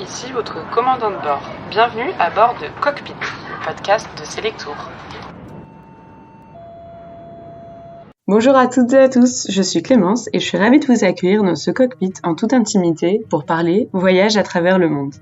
ici votre commandant de bord. Bienvenue à bord de Cockpit, le podcast de Selectour. Bonjour à toutes et à tous, je suis Clémence et je suis ravie de vous accueillir dans ce cockpit en toute intimité pour parler voyage à travers le monde.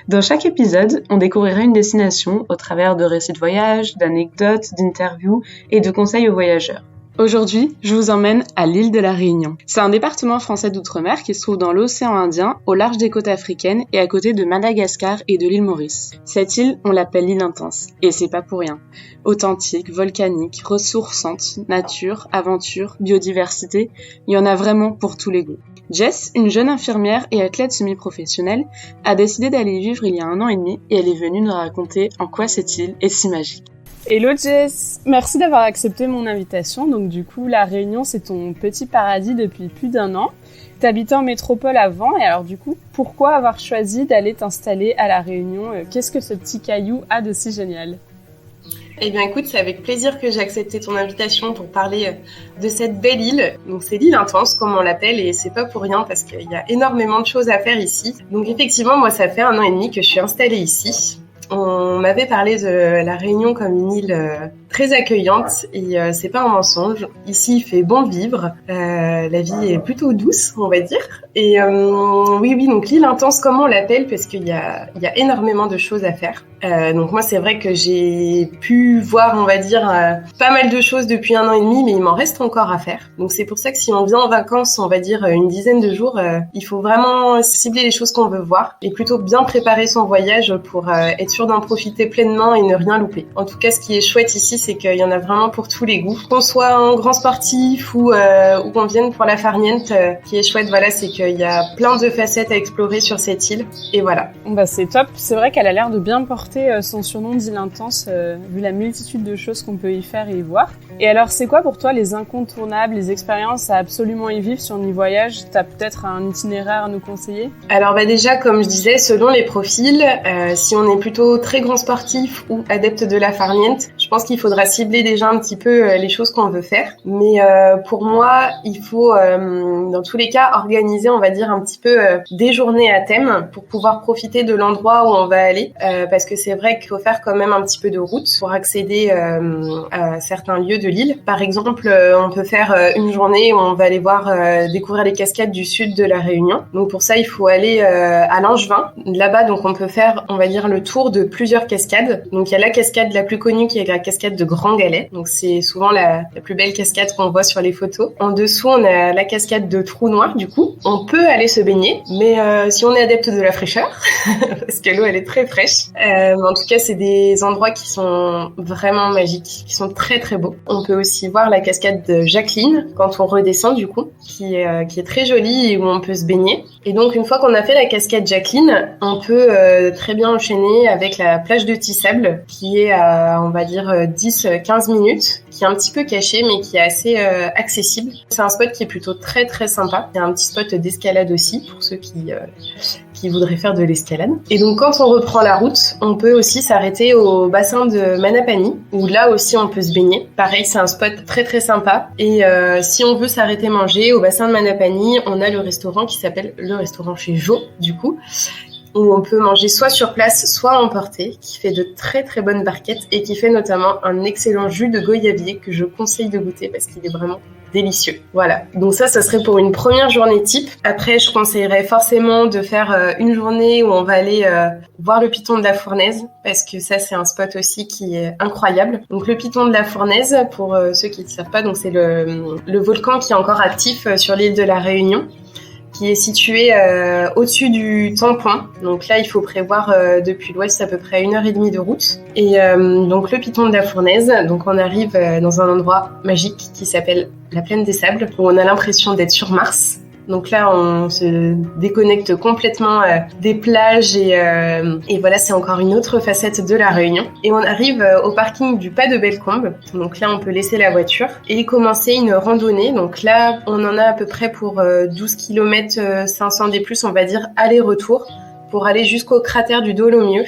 Dans chaque épisode, on découvrira une destination au travers de récits de voyage, d'anecdotes, d'interviews et de conseils aux voyageurs. Aujourd'hui, je vous emmène à l'île de la Réunion. C'est un département français d'outre-mer qui se trouve dans l'océan Indien, au large des côtes africaines et à côté de Madagascar et de l'île Maurice. Cette île, on l'appelle l'île intense, et c'est pas pour rien. Authentique, volcanique, ressourçante, nature, aventure, biodiversité, il y en a vraiment pour tous les goûts. Jess, une jeune infirmière et athlète semi-professionnelle, a décidé d'aller y vivre il y a 1 an et demi et elle est venue nous raconter en quoi cette île est si magique. Hello Jess, merci d'avoir accepté mon invitation. Donc du coup, la Réunion, c'est ton petit paradis depuis plus d'1 an. T'habitais en métropole avant et alors du coup, pourquoi avoir choisi d'aller t'installer à la Réunion ? Qu'est-ce que ce petit caillou a de si génial ? Eh bien écoute, c'est avec plaisir que j'ai accepté ton invitation pour parler de cette belle île. Donc c'est l'île intense comme on l'appelle et c'est pas pour rien parce qu'il y a énormément de choses à faire ici. Donc effectivement, moi ça fait 1 an et demi que je suis installée ici. On m'avait parlé de la Réunion comme une île très accueillante et c'est pas un mensonge. Ici, il fait bon vivre, la vie est plutôt douce, on va dire. Et oui, donc l'île intense, comme on l'appelle, parce qu'il y a énormément de choses à faire. Donc moi, c'est vrai que j'ai pu voir, on va dire, pas mal de choses depuis 1 an et demi, mais il m'en reste encore à faire. Donc c'est pour ça que si on vient en vacances, on va dire une dizaine de jours, il faut vraiment cibler les choses qu'on veut voir et plutôt bien préparer son voyage pour être sûr d'en profiter pleinement et ne rien louper. En tout cas, ce qui est chouette ici, c'est qu'il y en a vraiment pour tous les goûts. Qu'on soit un grand sportif ou qu'on vienne pour la farniente, qui est chouette, voilà, c'est qu'il y a plein de facettes à explorer sur cette île. Et voilà. Bah c'est top. C'est vrai qu'elle a l'air de bien porter son surnom d'île intense, vu la multitude de choses qu'on peut y faire et y voir. Et alors, c'est quoi pour toi les incontournables, les expériences à absolument y vivre si on y voyage ? T'as peut-être un itinéraire à nous conseiller ? Alors déjà, comme je disais, selon les profils, si on est plutôt très grand sportif ou adepte de la farniente, je pense qu'il faudra cibler déjà un petit peu les choses qu'on veut faire. Mais pour moi, il faut, dans tous les cas, organiser, on va dire, un petit peu des journées à thème pour pouvoir profiter de l'endroit où on va aller. Parce que c'est vrai qu'il faut faire quand même un petit peu de route pour accéder à certains lieux de l'île. Par exemple, on peut faire une journée où on va aller découvrir les cascades du sud de la Réunion. Donc pour ça, il faut aller à Langevin. Là-bas, donc on peut faire, on va dire, le tour de plusieurs cascades. Donc il y a la cascade la plus connue qui est la cascade de Grand Galet. Donc c'est souvent la plus belle cascade qu'on voit sur les photos. En dessous, on a la cascade de Trou Noir, du coup. On peut aller se baigner, mais si on est adepte de la fraîcheur, parce que l'eau elle est très fraîche. En tout cas, c'est des endroits qui sont vraiment magiques, qui sont très très beaux. On peut aussi voir la cascade de Jacqueline quand on redescend, du coup, qui est très jolie et où on peut se baigner. Et donc une fois qu'on a fait la cascade Jacqueline, on peut très bien enchaîner avec la plage de Tissable, qui est à, on va dire, 10-15 minutes, qui est un petit peu caché, mais qui est assez accessible. C'est un spot qui est plutôt très très sympa. Il y a un petit spot d'escalade aussi, pour ceux qui voudraient faire de l'escalade. Et donc quand on reprend la route, on peut aussi s'arrêter au bassin de Manapani, où là aussi on peut se baigner. Pareil, c'est un spot très très sympa. Et si on veut s'arrêter manger, au bassin de Manapani, on a le restaurant qui s'appelle le restaurant chez Jo, du coup, où on peut manger soit sur place, soit emporté, qui fait de très très bonnes barquettes et qui fait notamment un excellent jus de goyavier que je conseille de goûter parce qu'il est vraiment délicieux. Voilà, donc ça serait pour une première journée type. Après, je conseillerais forcément de faire une journée où on va aller voir le Piton de la Fournaise, parce que ça, c'est un spot aussi qui est incroyable. Donc le Piton de la Fournaise, pour ceux qui ne savent pas, donc c'est le volcan qui est encore actif sur l'île de la Réunion, qui est situé au-dessus du Tampon. Donc là, il faut prévoir depuis l'ouest à peu près 1h30 de route. Et donc le Piton de la Fournaise, donc on arrive dans un endroit magique qui s'appelle la Plaine des Sables, où on a l'impression d'être sur Mars. Donc là, on se déconnecte complètement des plages et voilà, c'est encore une autre facette de la Réunion. Et on arrive au parking du Pas de Bellecombe. Donc là, on peut laisser la voiture et commencer une randonnée. Donc là, on en a à peu près pour 12 km 500 des plus, on va dire, aller-retour, pour aller jusqu'au cratère du Dolomieu.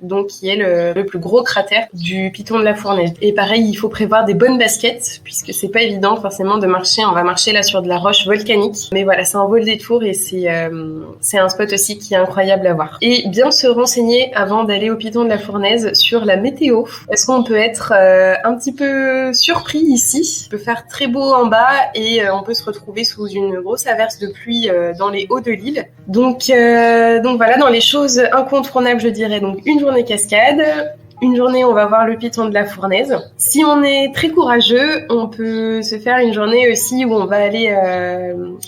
donc qui est le plus gros cratère du piton de la Fournaise. Et pareil, il faut prévoir des bonnes baskets, puisque c'est pas évident forcément de marcher. On va marcher là sur de la roche volcanique, mais voilà, c'est un vol des tours et c'est un spot aussi qui est incroyable à voir. Et bien se renseigner avant d'aller au piton de la Fournaise sur la météo, parce qu'on peut être un petit peu surpris ici. Il peut faire très beau en bas et on peut se retrouver sous une grosse averse de pluie dans les hauts de l'île. Donc voilà, dans les choses incontournables, je dirais donc une journée cascade. Une journée, on va voir le piton de la Fournaise. Si on est très courageux, on peut se faire une journée aussi où on va aller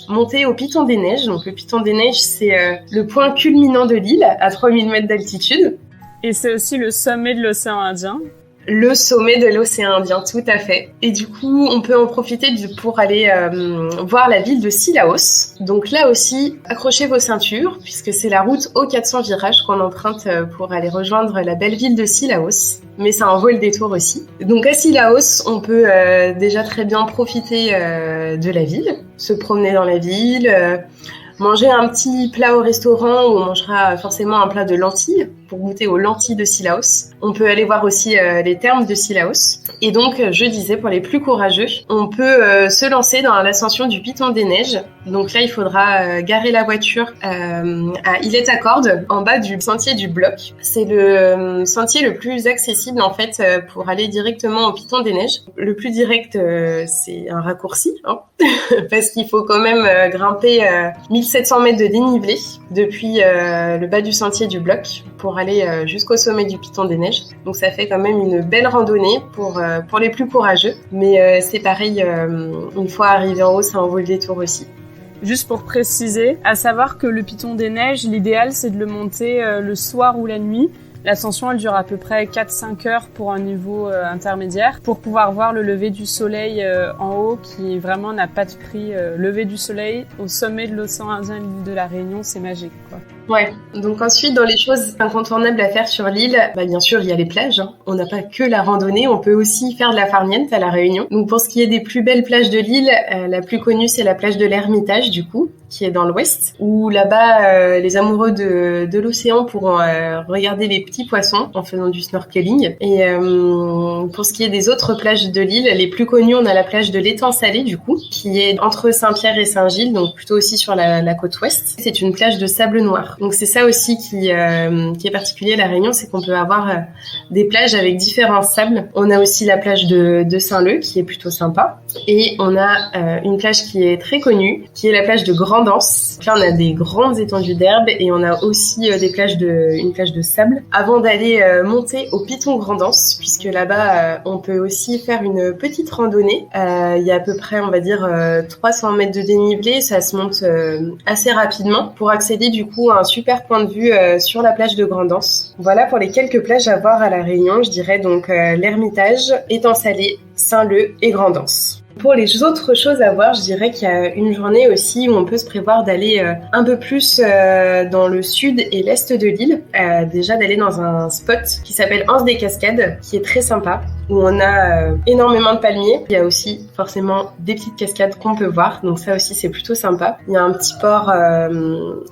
monter au piton des Neiges. Donc le piton des Neiges, c'est le point culminant de l'île à 3000 mètres d'altitude. Et c'est aussi le sommet de l'océan Indien. Le sommet de l'océan Indien, tout à fait. Et du coup, on peut en profiter pour aller voir la ville de Cilaos. Donc là aussi, accrochez vos ceintures, puisque c'est la route aux 400 virages qu'on emprunte pour aller rejoindre la belle ville de Cilaos. Mais c'est un vol détour aussi. Donc à Cilaos, on peut déjà très bien profiter de la ville, se promener dans la ville, manger un petit plat au restaurant où on mangera forcément un plat de lentilles pour goûter aux lentilles de Cilaos. On peut aller voir aussi les thermes de Cilaos. Et donc, je disais, pour les plus courageux, on peut se lancer dans l'ascension du Piton des Neiges. Donc là, il faudra garer la voiture à Illet-à-Cordes, en bas du sentier du Bloc. C'est le sentier le plus accessible, en fait, pour aller directement au Piton des Neiges. Le plus direct, c'est un raccourci, hein, parce qu'il faut quand même grimper 1700 mètres de dénivelé depuis le bas du sentier du Bloc pour aller jusqu'au sommet du Piton des Neiges. Donc ça fait quand même une belle randonnée pour les plus courageux. Mais c'est pareil, une fois arrivé en haut, ça en vaut le détour aussi. Juste pour préciser, à savoir que le Piton des Neiges, l'idéal c'est de le monter le soir ou la nuit. L'ascension, elle dure à peu près 4-5 heures pour un niveau intermédiaire, pour pouvoir voir le lever du soleil en haut, qui vraiment n'a pas de prix. Lever du soleil au sommet de l'océan Indien et l'île de la Réunion, c'est magique, quoi. Ouais, donc ensuite, dans les choses incontournables à faire sur l'île, bien sûr, il y a les plages, hein. On n'a pas que la randonnée, on peut aussi faire de la farniente à la Réunion. Donc pour ce qui est des plus belles plages de l'île, la plus connue, c'est la plage de l'Ermitage, du coup, qui est dans l'ouest, où là-bas, les amoureux de l'océan pourront regarder les petits poissons en faisant du snorkeling. Et pour ce qui est des autres plages de l'île, les plus connues, on a la plage de l'Étang Salé, du coup, qui est entre Saint-Pierre et Saint-Gilles, donc plutôt aussi sur la côte ouest. C'est une plage de sable noir. Donc c'est ça aussi qui est particulier à la Réunion, c'est qu'on peut avoir des plages avec différents sables. On a aussi la plage de Saint-Leu, qui est plutôt sympa. Et on a une plage qui est très connue, qui est la plage de Grand'Anse. Là, on a des grandes étendues d'herbe et on a aussi une plage de sable. Avant d'aller monter au Piton Grand'Anse, puisque là-bas, on peut aussi faire une petite randonnée. Il y a à peu près, on va dire, 300 mètres de dénivelé. Ça se monte assez rapidement pour accéder du coup à un super point de vue sur la plage de Grand'Anse. Voilà pour les quelques plages à voir à la Réunion. Je dirais donc l'Ermitage, Étang Salé, Saint-Leu et Grand'Anse. Pour les autres choses à voir, je dirais qu'il y a une journée aussi où on peut se prévoir d'aller un peu plus dans le sud et l'est de l'île. Déjà d'aller dans un spot qui s'appelle Anse des Cascades, qui est très sympa, où on a énormément de palmiers. Il y a aussi forcément des petites cascades qu'on peut voir, donc ça aussi c'est plutôt sympa. Il y a un petit port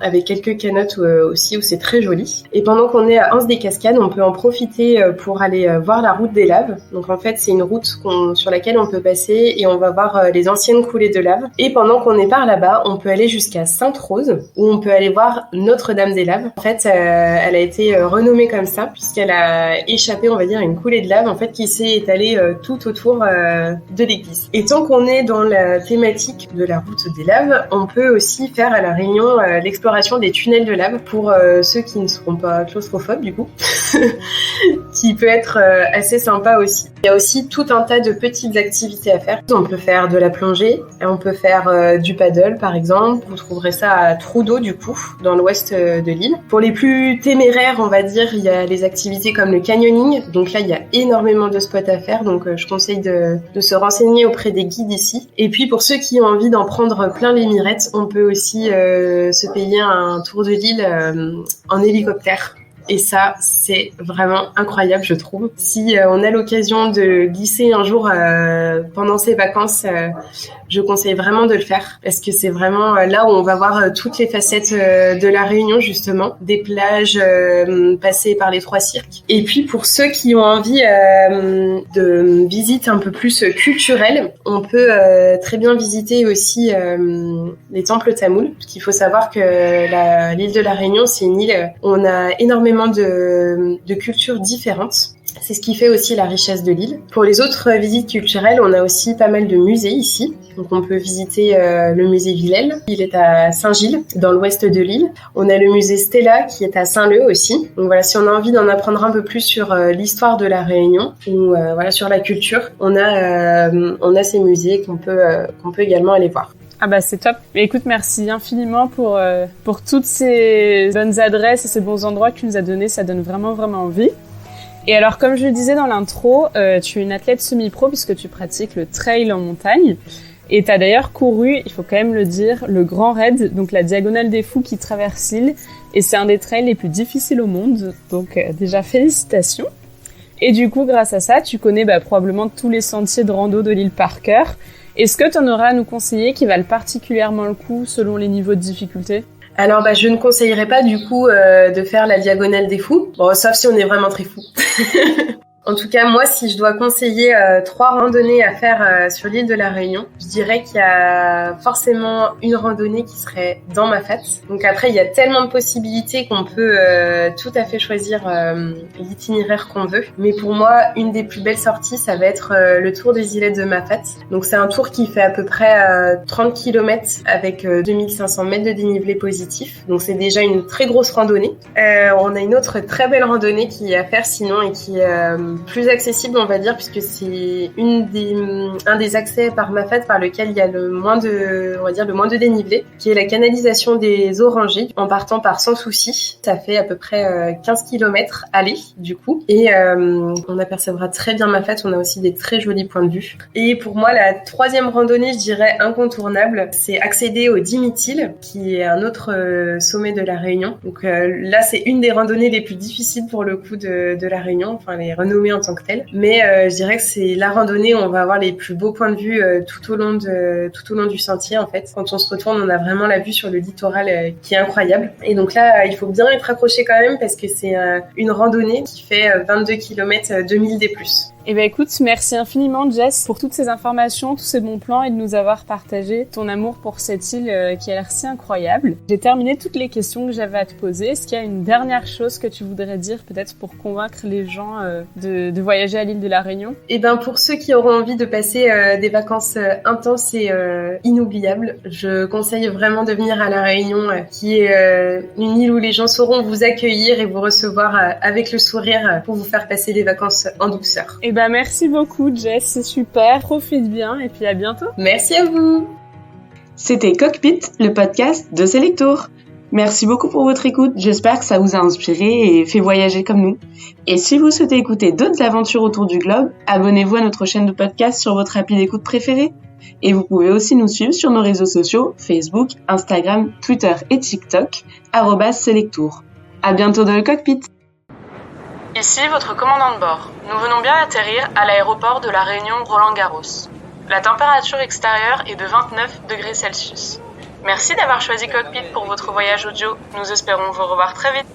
avec quelques canottes aussi où c'est très joli. Et pendant qu'on est à Anse des Cascades, on peut en profiter pour aller voir la route des laves. Donc en fait c'est une route sur laquelle on peut passer et on va voir les anciennes coulées de lave. Et pendant qu'on est par là-bas, on peut aller jusqu'à Sainte-Rose, où on peut aller voir Notre-Dame des Laves. En fait, elle a été renommée comme ça, puisqu'elle a échappé, on va dire, à une coulée de lave, en fait, qui s'est étalée tout autour de l'église. Et tant qu'on est dans la thématique de la route des laves, on peut aussi faire à la Réunion l'exploration des tunnels de lave, pour ceux qui ne seront pas claustrophobes, du coup, qui peut être assez sympa aussi. Il y a aussi tout un tas de petites activités à faire. On peut faire de la plongée, on peut faire du paddle par exemple. Vous trouverez ça à Trudeau du coup, dans l'ouest de l'île. Pour les plus téméraires, on va dire, il y a les activités comme le canyoning. Donc là, il y a énormément de spots à faire, donc je conseille de se renseigner auprès des guides ici. Et puis pour ceux qui ont envie d'en prendre plein les mirettes, on peut aussi se payer un tour de l'île en hélicoptère. Et ça, c'est vraiment incroyable, je trouve. Si on a l'occasion de glisser un jour pendant ces vacances, je conseille vraiment de le faire parce que c'est vraiment là où on va voir toutes les facettes de la Réunion, justement. Des plages passées par les 3 cirques. Et puis, pour ceux qui ont envie de visite un peu plus culturelle, on peut très bien visiter aussi les temples tamouls. Parce qu'il faut savoir que l'île de la Réunion, c'est une île où on a énormément de cultures différentes. C'est ce qui fait aussi la richesse de l'île. Pour les autres visites culturelles, on a aussi pas mal de musées ici. Donc on peut visiter le musée Villèle. Il est à Saint-Gilles, dans l'ouest de l'île. On a le musée Stella qui est à Saint-Leu aussi. Donc voilà, si on a envie d'en apprendre un peu plus sur l'histoire de la Réunion ou voilà sur la culture, on a ces musées qu'on peut également aller voir. Ah bah c'est top. Mais écoute, merci infiniment pour toutes ces bonnes adresses et ces bons endroits que tu nous as donnés. Ça donne vraiment envie. Et alors, comme je le disais dans l'intro, tu es une athlète semi-pro puisque tu pratiques le trail en montagne. Et tu as d'ailleurs couru, il faut quand même le dire, le Grand Raid, donc la Diagonale des Fous qui traverse l'île. Et c'est un des trails les plus difficiles au monde. Donc déjà, félicitations. Et du coup, grâce à ça, tu connais probablement tous les sentiers de rando de l'île par cœur. Est-ce que tu en auras à nous conseiller qui valent particulièrement le coup selon les niveaux de difficulté ? Alors, je ne conseillerais pas du coup de faire la Diagonale des Fous, bon, sauf si on est vraiment très fou. En tout cas, moi, si je dois conseiller 3 randonnées à faire sur l'île de la Réunion, je dirais qu'il y a forcément une randonnée qui serait dans Mafate. Donc après, il y a tellement de possibilités qu'on peut tout à fait choisir l'itinéraire qu'on veut. Mais pour moi, une des plus belles sorties, ça va être le tour des îlettes de Mafate. Donc c'est un tour qui fait à peu près 30 km avec 2500 mètres de dénivelé positif. Donc c'est déjà une très grosse randonnée. On a une autre très belle randonnée qui est à faire sinon et qui plus accessible, on va dire, puisque c'est un des accès par Mafate par lequel il y a le moins de dénivelé, qui est la canalisation des Orangers, en partant par Sans Souci. Ça fait à peu près 15 km aller, du coup. Et on apercevra très bien Mafate, on a aussi des très jolis points de vue. Et pour moi, la 3e randonnée, je dirais incontournable, c'est accéder au Dimitil, qui est un autre sommet de la Réunion. Donc là, c'est une des randonnées les plus difficiles pour le coup de la Réunion, enfin les renommées en tant que telle, mais je dirais que c'est la randonnée où on va avoir les plus beaux points de vue tout au long du sentier en fait. Quand on se retourne, on a vraiment la vue sur le littoral qui est incroyable. Et donc là, il faut bien être accroché quand même parce que c'est une randonnée qui fait 22 km 2000 D+. Eh ben écoute, merci infiniment Jess pour toutes ces informations, tous ces bons plans et de nous avoir partagé ton amour pour cette île qui a l'air si incroyable. J'ai terminé toutes les questions que j'avais à te poser. Est-ce qu'il y a une dernière chose que tu voudrais dire peut-être pour convaincre les gens de voyager à l'île de la Réunion ? Eh ben pour ceux qui auront envie de passer des vacances intenses et inoubliables, je conseille vraiment de venir à la Réunion qui est une île où les gens sauront vous accueillir et vous recevoir avec le sourire pour vous faire passer des vacances en douceur. Eh ben merci beaucoup Jess, c'est super, profite bien et puis à bientôt. Merci à vous. C'était Cockpit, le podcast de Selectour. Merci beaucoup pour votre écoute, j'espère que ça vous a inspiré et fait voyager comme nous. Et si vous souhaitez écouter d'autres aventures autour du globe, abonnez-vous à notre chaîne de podcast sur votre appli d'écoute préférée. Et vous pouvez aussi nous suivre sur nos réseaux sociaux, Facebook, Instagram, Twitter et TikTok, @Selectour. À bientôt dans le Cockpit. Ici votre commandant de bord. Nous venons bien d'atterrir à l'aéroport de la Réunion Roland-Garros. La température extérieure est de 29 degrés Celsius. Merci d'avoir choisi Cockpit pour votre voyage audio. Nous espérons vous revoir très vite.